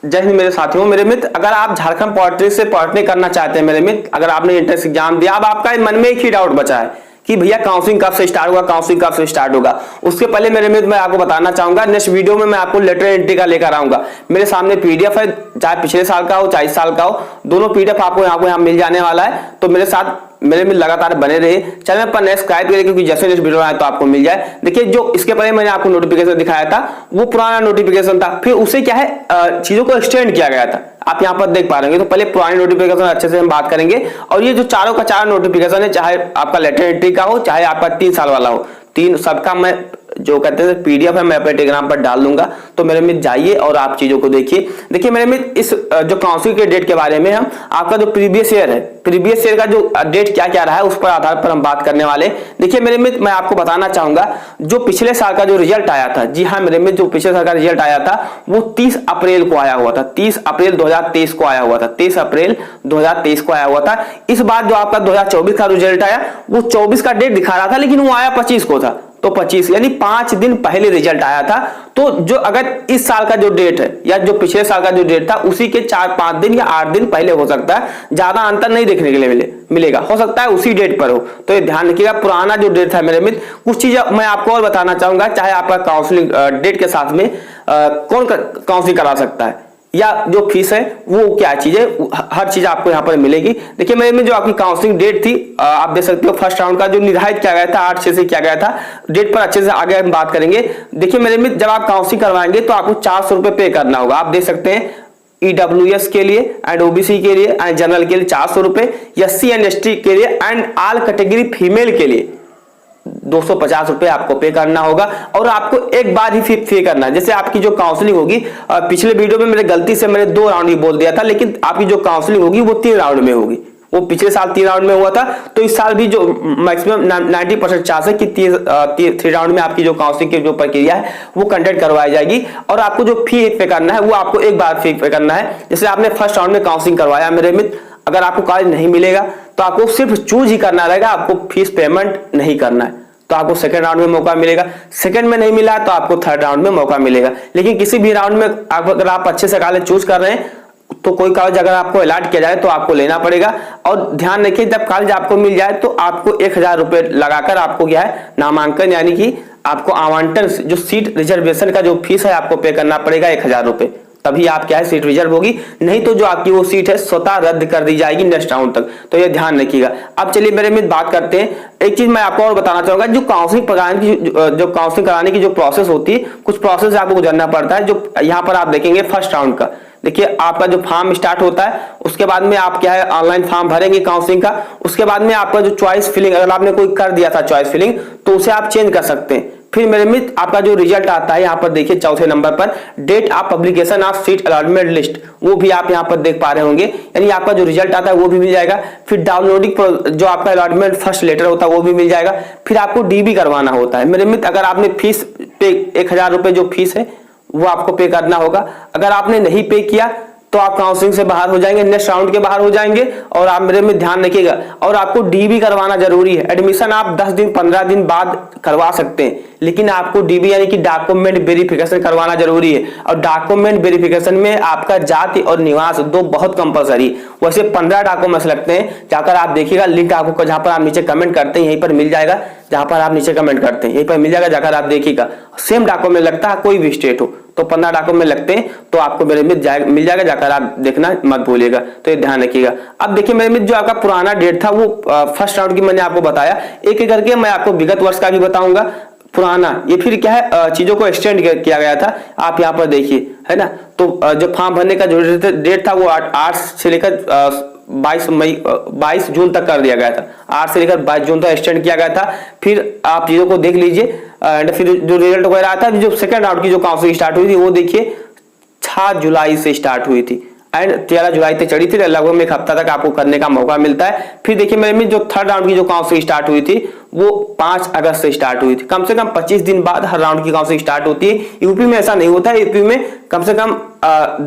जय हिंद मेरे साथियों। मेरे मित्र, अगर आप झारखंड पॉलिटिक्स से पढ़ने करना चाहते हैं मेरे मित्र, अगर आपने एंट्रेंस एग्जाम दिया, अब आपका मन में एक ही डाउट बचा है कि भैया काउंसलिंग कब से स्टार्ट होगा, काउंसलिंग कब से स्टार्ट होगा। उसके पहले मेरे मित्र मैं आपको बताना चाहूंगा, नेक्स्ट वीडियो में मैं आपको लेटर एंट्री का लेकर आऊंगा। मेरे सामने पीडीएफ है, चाहे पिछले साल का हो चाहे इस साल का हो, दोनों पीडीएफ आपको यहाँ मिल जाने वाला है। तो मेरे साथ मेरे में लगातार बने रहे, चैनल पर सब्सक्राइब करिए, क्योंकि जैसे जैसे वीडियो आए तो आपको मिल जाए। देखिए, जो इसके पहले मैंने आपको नोटिफिकेशन दिखाया था वो पुराना नोटिफिकेशन था, फिर उसे क्या है चीजों को एक्सटेंड किया गया था, आप यहाँ पर देख पा रहे हैं। तो पहले पुराने नोटिफिकेशन अच्छे से हम बात करेंगे, और ये जो चारों का चार नोटिफिकेशन है, चाहे आपका लेटर एंट्री का हो चाहे आपका 3 साल वाला हो, तीन सबका मैं जो कहते हैं पीडीएफ है मैं अपने टेलीग्राम पर डाल दूंगा। तो मेरे मित्र जाइए और आप चीजों को देखिए। देखिए मेरे मित्र, इस जो काउंसिल के डेट के बारे में हम आपका जो प्रीवियस ईयर है, प्रीवियस ईयर का जो डेट क्या क्या रहा है उस पर आधार पर हम बात करने वाले। देखिए मेरे मित्र, मैं आपको बताना चाहूंगा जो पिछले साल का जो रिजल्ट आया था, जी हाँ मेरे मित्र, जो पिछले साल का रिजल्ट आया था वो 30 अप्रैल को आया हुआ था। 30 अप्रैल 2023 को आया हुआ था। 30 अप्रैल 2023 को आया हुआ था। इस बार जो आपका 2024 का रिजल्ट आया वो 24 का डेट दिखा रहा था, लेकिन वो आया 25 को था। तो 25 यानी 5 दिन पहले रिजल्ट आया था। तो जो अगर इस साल का जो डेट है या जो पिछले साल का जो डेट था उसी के 4-5 दिन या 8 दिन पहले हो सकता है, ज्यादा अंतर नहीं देखने के लिए मिलेगा, हो सकता है उसी डेट पर हो। तो ये ध्यान रखिएगा, पुराना जो डेट था मेरे मित्र, कुछ चीजें मैं आपको और बताना चाहूंगा। चाहे आपका काउंसलिंग डेट के साथ में कौन काउंसलिंग करा सकता है या जो फीस है वो क्या चीज है, हर चीज आपको यहाँ पर मिलेगी। देखिए मेरे में जो आपकी काउंसलिंग डेट थी, आप देख सकते हो फर्स्ट राउंड का जो निर्धारित किया गया था 8-6 से किया गया था, डेट पर अच्छे से आगे हम बात करेंगे। देखिए मेरे में जब आप काउंसलिंग करवाएंगे तो आपको 400 रुपए पे करना होगा। आप देख सकते हैं ईडब्ल्यूएस के लिए एंड ओबीसी के लिए एंड जनरल के लिए 400 रुपए, एससी एंड एसटी के लिए एंड ऑल कैटेगरी फीमेल के लिए 250 रुपए आपको पे करना होगा। और आपको एक बार ही फी करना है। जैसे आपकी जो काउंसलिंग होगी, पिछले वीडियो में मेरे गलती से मैंने 2 राउंड ही बोल दिया था, लेकिन आपकी जो काउंसलिंग होगी वो 3 राउंड में होगी। वो पिछले साल 3 राउंड में हुआ था, तो इस साल भी जो मैक्सिमम 90% चांस है कि 3 राउंड में आपकी जो काउंसलिंग की जो प्रक्रिया है वो कंडक्ट करवाई जाएगी। और आपको जो फी पे करना है वो आपको एक बार फी पे करना है। जैसे आपने फर्स्ट राउंड में काउंसलिंग करवाया मेरे मित्र, अगर आपको कॉलेज नहीं मिलेगा तो आपको सिर्फ चूज ही करना रहेगा, आपको फीस पेमेंट नहीं करना है। तो आपको सेकंड राउंड में मौका मिलेगा। सेकंड में नहीं मिला तो आपको थर्ड राउंड में मौका मिलेगा। लेकिन किसी भी राउंड में अगर आप अच्छे से कॉलेज चूज कर रहे हैं तो कोई कॉलेज अगर आपको अलॉट किया जाए तो आपको लेना पड़ेगा। और ध्यान रखिए, जब कॉलेज आपको मिल जाए तो आपको 1000 रुपए लगाकर आपको क्या है नामांकन यानी कि आपको आवंटन जो सीट रिजर्वेशन का जो फीस है आपको पे करना पड़ेगा 1000 रुपए, तभी आप क्या है सीट रिजर्व होगी। नहीं तो जो आपकी वो सीट है स्वतः रद्द कर दी जाएगी नेक्स्ट राउंड तक। तो ये ध्यान रखिएगा। अब चलिए मेरे मित्र बात करते हैं। एक चीज मैं आपको और बताना चाहूंगा, जो काउंसलिंग कराने की जो प्रोसेस होती है, कुछ प्रोसेस आपको गुजरना पड़ता है। जो यहाँ पर आप देखेंगे फर्स्ट राउंड का, देखिए आपका जो फॉर्म स्टार्ट होता है, उसके बाद में आप क्या है ऑनलाइन फॉर्म भरेंगे काउंसलिंग का। उसके बाद में आपका जो चॉइस फिलिंग, अगर आपने कोई कर दिया था चॉइस फिलिंग तो उसे आप चेंज कर सकते हैं। फिर मेरे मित्र आपका जो रिजल्ट आता है यहाँ पर देखिए चौथे नंबर पर date of publication of seat allotment list, वो भी आप यहाँ पर देख पा रहे होंगे, यानी आपका जो रिजल्ट आता है वो भी मिल जाएगा। फिर डाउनलोडिंग जो आपका अलॉटमेंट फर्स्ट लेटर होता है वो भी मिल जाएगा। फिर आपको डीबी करवाना होता है मेरे मित्र। अगर आपने फीस पे 1000 रुपए जो फीस है वो आपको पे करना होगा। अगर आपने नहीं पे किया तो आप काउंसलिंग से बाहर हो जाएंगे, नेक्स्ट राउंड के बाहर हो जाएंगे। और आप मेरे में ध्यान रखिएगा, और आपको डीबी करवाना जरूरी है। एडमिशन आप 10 दिन 15 दिन बाद करवा सकते हैं, लेकिन आपको डीबी यानी कि डॉक्यूमेंट वेरिफिकेशन करवाना जरूरी है। और डॉक्यूमेंट वेरिफिकेशन में आपका जाति और निवास 2 बहुत कंपलसरी। वैसे 15 डॉक्यूमेंट्स लगते हैं, जाकर आप देखिएगा। लिंक आपको जहां पर आप नीचे कमेंट करते हैं यहीं पर मिल जाएगा, जहां पर आप नीचे कमेंट करते हैं यहीं पर मिल जाएगा, जाकर आप देखिएगा। सेम डॉक्यूमेंट लगता है, कोई भी स्टेट हो तो 15 डॉक्यूमेंट लगते हैं, तो आपको मेरे मित्र मिल जाएगा, जाकर आप देखना मत भूलिएगा। तो ये ध्यान रखिएगा। अब देखिए मेरे मित्र, जो आपका पुराना डेट था वो फर्स्ट राउंड की मैंने आपको बताया, एक एक करके मैं आपको विगत वर्ष का भी बताऊंगा। पुराना ये फिर क्या है चीजों को एक्सटेंड किया गया था, आप यहाँ पर देखिए है ना। तो जो फॉर्म भरने का जो डेट था वो 8 से लेकर 22 जून तक कर दिया गया था। 8 से लेकर 22 जून तक एक्सटेंड किया गया था। फिर आप चीजों को देख लीजिए। एंड फिर जो रिजल्ट वगैरह आता है, जो सेकंड राउंड की जो काउंसलिंग स्टार्ट हुई थी वो देखिए 6 जुलाई से स्टार्ट हुई थी एंड 13 जुलाई तक चढ़ी थी। लगभग 1 हफ्ता तक आपको करने का मौका मिलता है। फिर देखिए मेरे में जो थर्ड राउंड की जो काउंसलिंग स्टार्ट हुई थी वो 5 अगस्त से स्टार्ट हुई थी। कम से कम 25 दिन बाद हर राउंड की काउंसलिंग स्टार्ट होती है। यूपी में ऐसा नहीं होता है, यूपी में कम से कम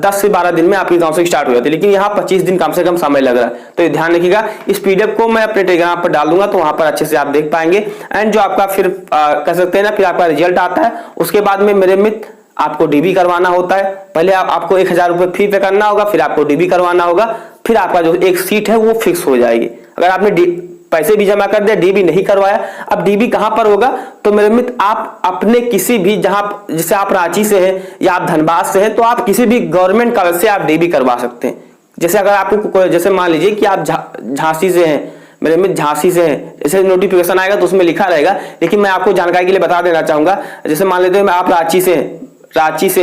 10 से 12 दिन में आपकी काउंसलिंग स्टार्ट हो जाती है, लेकिन यहाँ 25 दिन कम से कम समय लग रहा है। तो ये ध्यान रखिएगा। इस पीडीएफ को मैं अपने टेलीग्राम पर डाल दूंगा, तो वहां पर अच्छे से आप देख पाएंगे। एंड जो आपका फिर कह सकते हैं ना, फिर आपका रिजल्ट आता है। उसके बाद में मेरे मित्र आपको डीबी करवाना होता है। पहले आपको 1000 रुपये फी पे करना होगा, फिर आपको डीबी करवाना होगा, फिर आपका जो एक सीट है वो फिक्स हो जाएगी। अगर आपने पैसे भी जमा कर दिया, डीबी नहीं करवाया, अब डीबी कहां पर होगा? तो मेरे मित्र आप अपने किसी भी, जहां जैसे आप रांची से हैं या आप धनबाद से हैं, तो आप किसी भी गवर्नमेंट कॉलेज से आप डीबी करवा सकते हैं। जैसे अगर आपको, जैसे मान लीजिए कि आप झांसी से हैं, मेरे मित्र झांसी से हैं, जैसे नोटिफिकेशन आएगा तो उसमें लिखा रहेगा, लेकिन मैं आपको जानकारी के लिए बता देना चाहूंगा। जैसे मान लेते हैं आप रांची से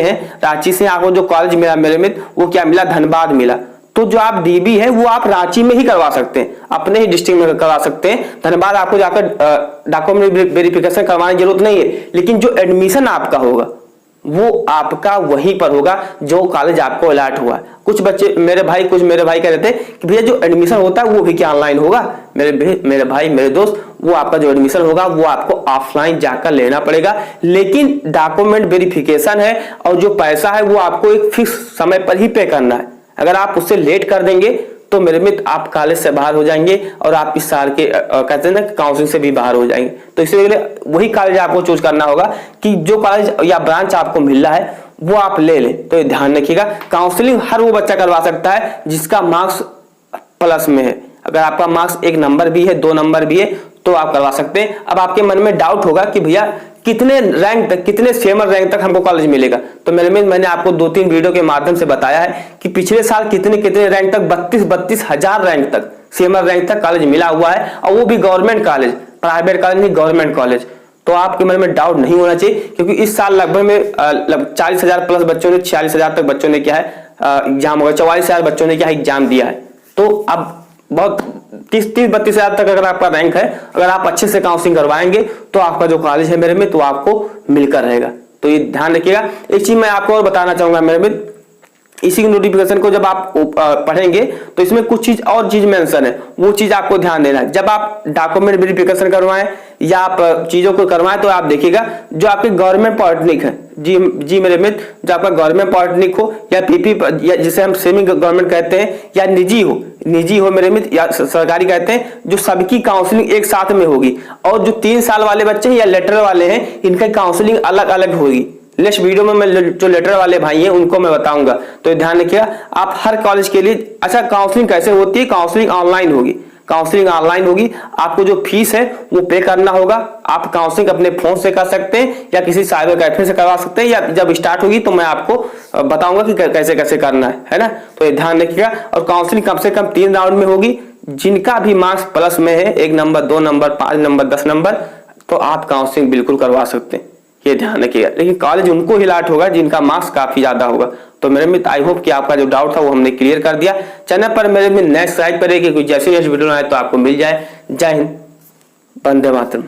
हैं, रांची से आपको जो कॉलेज मिला मेरे मित्र, वो क्या मिला? धनबाद मिला। तो जो आप डीबी है वो आप रांची में ही करवा सकते हैं, अपने ही डिस्ट्रिक्ट में करवा सकते हैं। धनबाद आपको जाकर डॉक्यूमेंट वेरिफिकेशन करवाने की जरूरत नहीं है, लेकिन जो एडमिशन आपका होगा वो आपका वहीं पर होगा जो कॉलेज आपको अलॉट हुआ है। कुछ मेरे भाई कह रहे थे कि भैया जो एडमिशन होता है वो भी क्या ऑनलाइन होगा? मेरे भाई मेरे दोस्त, वो आपका जो एडमिशन होगा वो आपको ऑफलाइन जाकर लेना पड़ेगा, लेकिन डॉक्यूमेंट वेरिफिकेशन है और जो पैसा है वो आपको एक फिक्स समय पर ही पे करना है। अगर आप उससे लेट कर देंगे तो मेरे मित्र आप कॉलेज से बाहर हो जाएंगे और आप इस साल के कहते हैं ना काउंसलिंग से भी बाहर हो जाएंगे। तो इसलिए वही कॉलेज आपको चूज करना होगा कि जो कॉलेज या ब्रांच आपको मिल रहा है वो आप ले लें। तो ये ध्यान रखिएगा, काउंसलिंग हर वो बच्चा करवा सकता है जिसका मार्क्स प्लस में है। अगर आपका मार्क्स 1 नंबर भी है, 2 नंबर भी है, तो आप करवा सकते हैं। अब आपके मन में डाउट होगा कि भैया कितने रैंक तक, कितने सेमर रैंक तक हमको कॉलेज मिलेगा? तो मैंने आपको 2-3 वीडियो के माध्यम से बताया है कि पिछले साल कितने रैंक तक, 32 हजार रैंक तक, सेमर रैंक तक कॉलेज मिला हुआ है, और वो भी गवर्नमेंट कॉलेज, प्राइवेट कॉलेज नहीं, गवर्नमेंट कॉलेज। तो आपके मन में डाउट नहीं होना चाहिए, क्योंकि इस साल लगभग में 40,000 प्लस बच्चों ने, 46,000 तक बच्चों ने क्या है एग्जाम होगा, 44,000 बच्चों ने क्या एग्जाम दिया है। तो अब बहुत 30-32 हजार तक अगर आपका रैंक है, अगर आप अच्छे से काउंसलिंग करवाएंगे तो आपका जो कॉलेज है मेरे में, तो आपको मिलकर रहेगा। तो ये ध्यान रखिएगा। एक चीज मैं आपको और बताना चाहूंगा मेरे में, इसी नोटिफिकेशन को जब आप पढ़ेंगे तो इसमें कुछ चीज और चीज मेंशन है, वो चीज आपको ध्यान देना है। जब आप डॉक्यूमेंट वेरिफिकेशन करवाएं या आप चीजों को करवाएं, तो आप देखिएगा जो आपके गवर्नमेंट पॉलिटेक्निक है, जी मेरे मित्र, जो आपका गवर्नमेंट पॉलिटेक्निक हो या पीपी या जिसे हम सेमी गवर्नमेंट कहते हैं, या निजी हो मेरे मित्र, या सरकारी कहते हैं, जो सबकी काउंसलिंग एक साथ में होगी। और जो 3 साल वाले बच्चे हैं या लेटर वाले हैं, इनका काउंसलिंग अलग अलग होगी। नेक्स्ट वीडियो में मैं जो लेटर वाले भाई हैं उनको मैं बताऊंगा। तो ध्यान रखिएगा, आप हर कॉलेज के लिए, अच्छा काउंसलिंग कैसे होती है? काउंसलिंग ऑनलाइन होगी, आपको जो फीस है वो पे करना होगा। आप काउंसलिंग अपने फोन से कर सकते हैं या किसी साइबर कैफे से करवा सकते हैं, या जब स्टार्ट होगी तो मैं आपको बताऊंगा कि कैसे कैसे करना है ना। तो ये ध्यान रखिएगा। और काउंसलिंग कम से कम 3 राउंड में होगी। जिनका भी मार्क्स प्लस में है, 1 नंबर, 2 नंबर, 5 नंबर, 10 नंबर, तो आप काउंसलिंग बिल्कुल करवा सकते हैं, ये ध्यान रखिएगा। लेकिन कॉलेज उनको ही अलॉट होगा जिनका मार्क्स काफी ज्यादा होगा। तो मेरे मित्र, आई होप कि आपका जो डाउट था वो हमने क्लियर कर दिया। चैनल पर मेरे मित्र नेक्स्ट स्लाइड पर है कि जैसे नेक्स्ट वीडियो आए तो आपको मिल जाए। जय हिंद, वंदे मातरम।